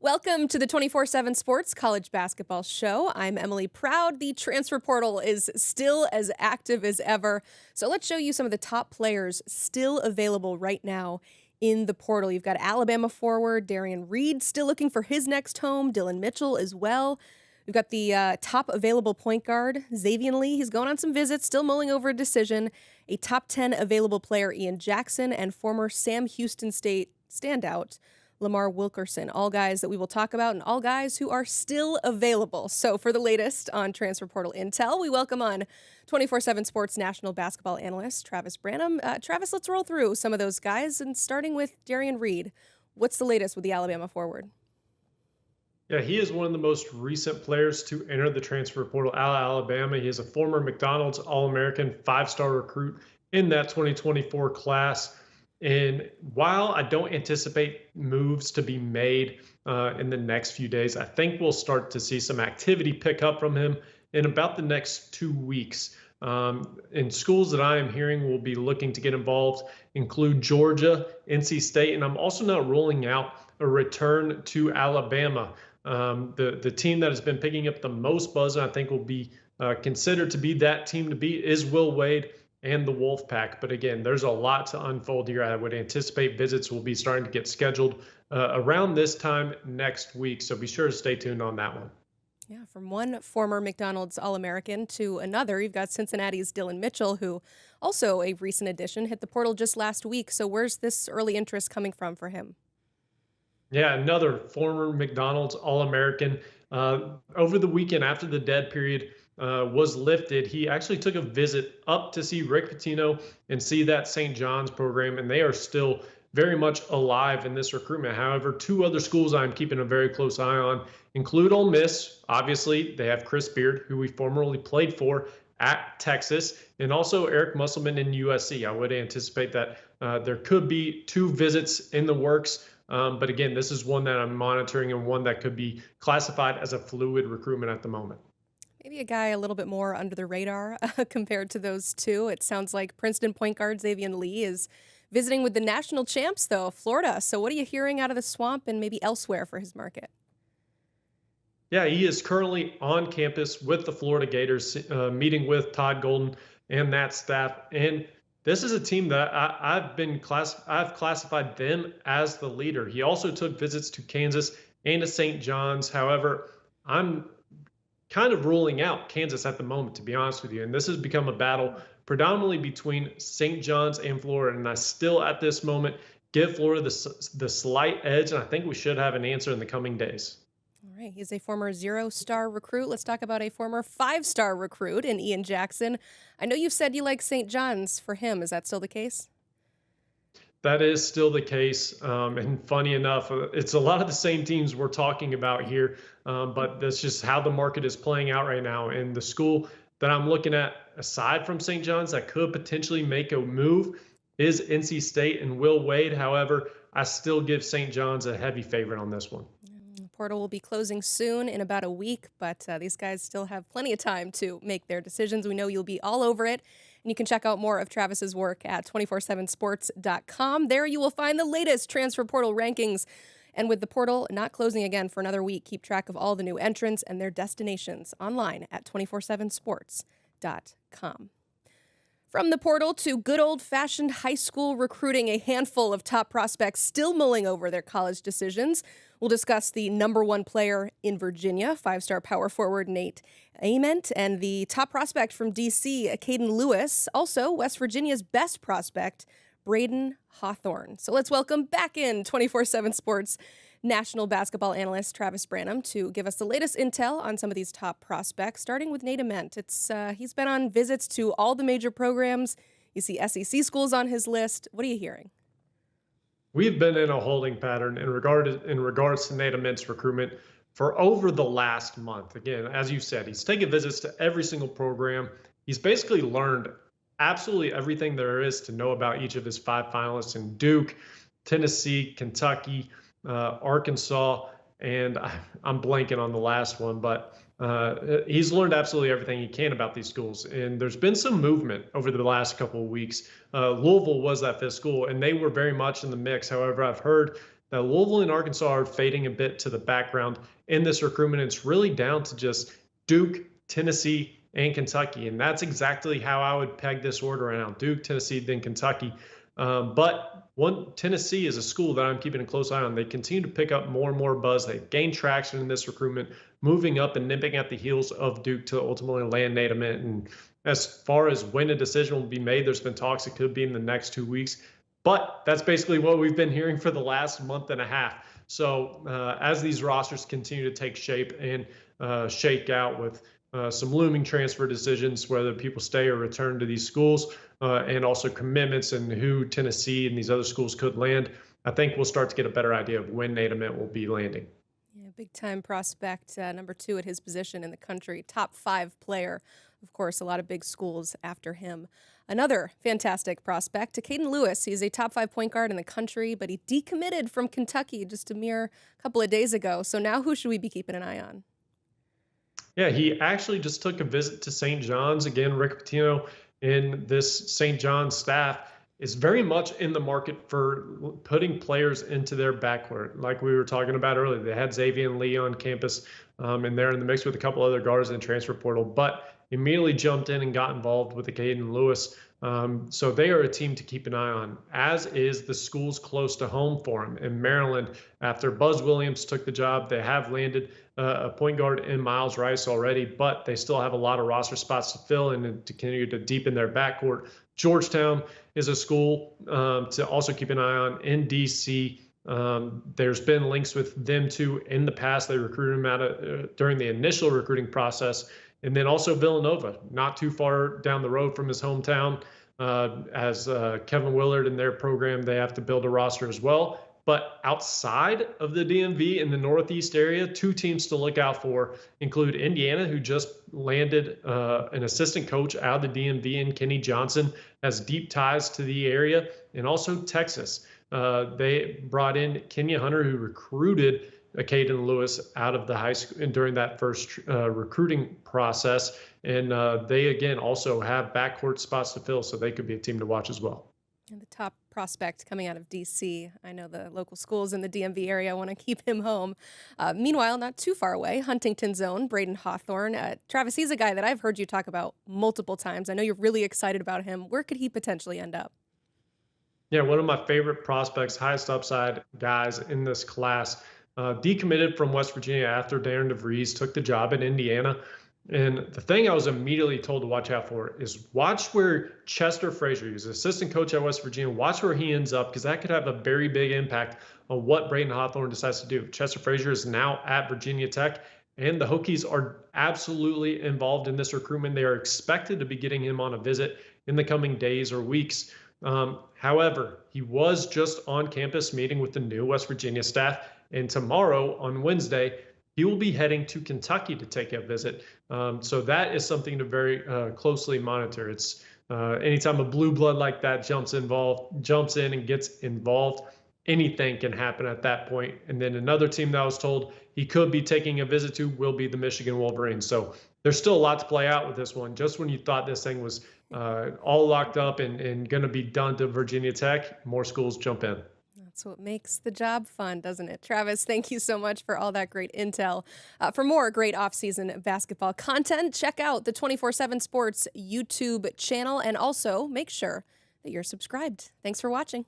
Welcome to the 24/7 Sports College Basketball Show. I'm Emily Proud. The transfer portal is still as active as ever. So let's show you some of the top players still available right now in the portal. You've got Alabama forward Derrion Reed still looking for his next home, Dillon Mitchell as well. We've got the top available point guard, Xavian Lee. He's going on some visits, still mulling over a decision. A top 10 available player, Ian Jackson, and former Sam Houston State standout, Lamar Wilkerson, all guys that we will talk about and all guys who are still available. So for the latest on transfer portal intel, we welcome on 24/7 Sports national basketball analyst Travis Branham. Travis, let's roll through some of those guys, and starting with Derrion Reed. What's the latest with the Alabama forward? Yeah, he is one of the most recent players to enter the transfer portal out of Alabama. He is a former McDonald's All-American five-star recruit in that 2024 class. And while I don't anticipate moves to be made in the next few days, I think we'll start to see some activity pick up from him in about the next 2 weeks. And schools that I am hearing will be looking to get involved include Georgia, NC State, and I'm also not ruling out a return to Alabama. The team that has been picking up the most buzz, and I think will be considered to be that team to beat, is Will Wade and the Wolfpack. But again, there's a lot to unfold here. I would anticipate visits will be starting to get scheduled around this time next week. So be sure to stay tuned on that one. Yeah, from one former McDonald's All-American to another, you've got Cincinnati's Dillon Mitchell, who also a recent addition, hit the portal just last week. So where's this early interest coming from for him? Yeah, another former McDonald's All-American. Over the weekend, after the dead period was lifted, he actually took a visit up to see Rick Pitino and see that St. John's program, and they are still very much alive in this recruitment. However, two other schools I'm keeping a very close eye on include Ole Miss. Obviously, they have Chris Beard, who we formerly played for at Texas, and also Eric Musselman in USC. I would anticipate that there could be two visits in the works. But again, this is one that I'm monitoring and one that could be classified as a fluid recruitment at the moment. Maybe a guy a little bit more under the radar compared to those two. It sounds like Princeton point guard Xavian Lee is visiting with the national champs, though, Florida. So what are you hearing out of the swamp and maybe elsewhere for his market? Yeah, he is currently on campus with the Florida Gators, meeting with Todd Golden and that staff. And this is a team that I've classified them as the leader. He also took visits to Kansas and to St. John's. However, I'm kind of ruling out Kansas at the moment, to be honest with you. And this has become a battle predominantly between St. John's and Florida. And I still, at this moment, give Florida the slight edge. And I think we should have an answer in the coming days. All right, he's a former zero-star recruit. Let's talk about a former five-star recruit in Ian Jackson. I know you've said you like St. John's for him. Is that still the case? That is still the case. And funny enough, it's a lot of the same teams we're talking about here, but that's just how the market is playing out right now. And the school that I'm looking at, aside from St. John's, that could potentially make a move is NC State and Will Wade. However, I still give St. John's a heavy favorite on this one. Portal will be closing soon in about a week, but these guys still have plenty of time to make their decisions. We know you'll be all over it, and you can check out more of Travis's work at 247sports.com. There you will find the latest transfer portal rankings. And with the portal not closing again for another week, keep track of all the new entrants and their destinations online at 247sports.com. From the portal to good old-fashioned high school recruiting, a handful of top prospects still mulling over their college decisions. We'll discuss the number one player in Virginia, five-star power forward Nate Ament, and the top prospect from D.C., Acaden Lewis. Also, West Virginia's best prospect, Braydon Hawthorne. So let's welcome back in 24/7 Sports national basketball analyst Travis Branham to give us the latest intel on some of these top prospects, starting with Nate Ament. He's been on visits to all the major programs. You see SEC schools on his list. What are you hearing? We've been in a holding pattern in regards to Nate Ament's recruitment for over the last month. Again, as you said, he's taken visits to every single program. He's basically learned absolutely everything there is to know about each of his five finalists in Duke, Tennessee, Kentucky, Arkansas, and I'm blanking on the last one, but he's learned absolutely everything he can about these schools. And there's been some movement over the last couple of weeks. Louisville was that fifth school, and they were very much in the mix. However, I've heard that Louisville and Arkansas are fading a bit to the background in this recruitment. It's really down to just Duke, Tennessee, and Kentucky. And that's exactly how I would peg this order right now: Duke, Tennessee, then Kentucky. But Tennessee is a school that I'm keeping a close eye on. They continue to pick up more and more buzz. They've gained traction in this recruitment, moving up and nipping at the heels of Duke to ultimately land Nate Ament. And as far as when a decision will be made, there's been talks it could be in the next 2 weeks. But that's basically what we've been hearing for the last month and a half. So as these rosters continue to take shape and shake out with some looming transfer decisions, whether people stay or return to these schools, and also commitments and who Tennessee and these other schools could land, I think we'll start to get a better idea of when Nate Ament will be landing. Yeah, big-time prospect, number 2 at his position in the country, top 5 player. Of course, a lot of big schools after him. Another fantastic prospect, Acaden Lewis. He's a top 5 point guard in the country, but he decommitted from Kentucky just a mere couple of days ago. So now who should we be keeping an eye on? Yeah, he actually just took a visit to St. John's. Again, Rick Pitino and this St. John's staff is very much in the market for putting players into their backcourt. Like we were talking about earlier, they had Xavian Lee on campus, and they're in the mix with a couple other guards in the transfer portal, but immediately jumped in and got involved with Acaden Lewis. So they are a team to keep an eye on, as is the schools close to home for him in Maryland. After Buzz Williams took the job, they have landed a point guard in Miles Rice already, but they still have a lot of roster spots to fill and to continue to deepen their backcourt. Georgetown is a school to also keep an eye on in D.C. There's been links with them too in the past. They recruited him out during the initial recruiting process. And then also Villanova, not too far down the road from his hometown. As Kevin Willard and their program, they have to build a roster as well. But outside of the DMV in the Northeast area, 2 teams to look out for include Indiana, who just landed an assistant coach out of the DMV in Kenny Johnson, has deep ties to the area, and also Texas. They brought in Kenya Hunter, who recruited Acaden Lewis out of the high school and during that first recruiting process. And they, again, also have backcourt spots to fill, so they could be a team to watch as well. And the top prospect coming out of D.C. I know the local schools in the DMV area want to keep him home. Meanwhile, not too far away, Huntington's own Braydon Hawthorne. Travis, he's a guy that I've heard you talk about multiple times. I know you're really excited about him. Where could he potentially end up? Yeah, one of my favorite prospects, highest upside guys in this class. Decommitted from West Virginia after Darren DeVries took the job in Indiana. And the thing I was immediately told to watch out for is watch where Chester Frazier, who's assistant coach at West Virginia, watch where he ends up, because that could have a very big impact on what Braydon Hawthorne decides to do. Chester Frazier is now at Virginia Tech, and the Hokies are absolutely involved in this recruitment. They are expected to be getting him on a visit in the coming days or weeks. However, he was just on campus meeting with the new West Virginia staff, and tomorrow on Wednesday, he will be heading to Kentucky to take a visit. So that is something to very closely monitor. It's anytime a blue blood like that jumps in and gets involved, anything can happen at that point. And then another team that I was told he could be taking a visit to will be the Michigan Wolverines. So there's still a lot to play out with this one. Just when you thought this thing was all locked up and going to be done to Virginia Tech, more schools jump in. That's what makes the job fun, doesn't it? Travis, thank you so much for all that great intel. For more great off-season basketball content, check out the 24/7 Sports YouTube channel, and also make sure that you're subscribed. Thanks for watching.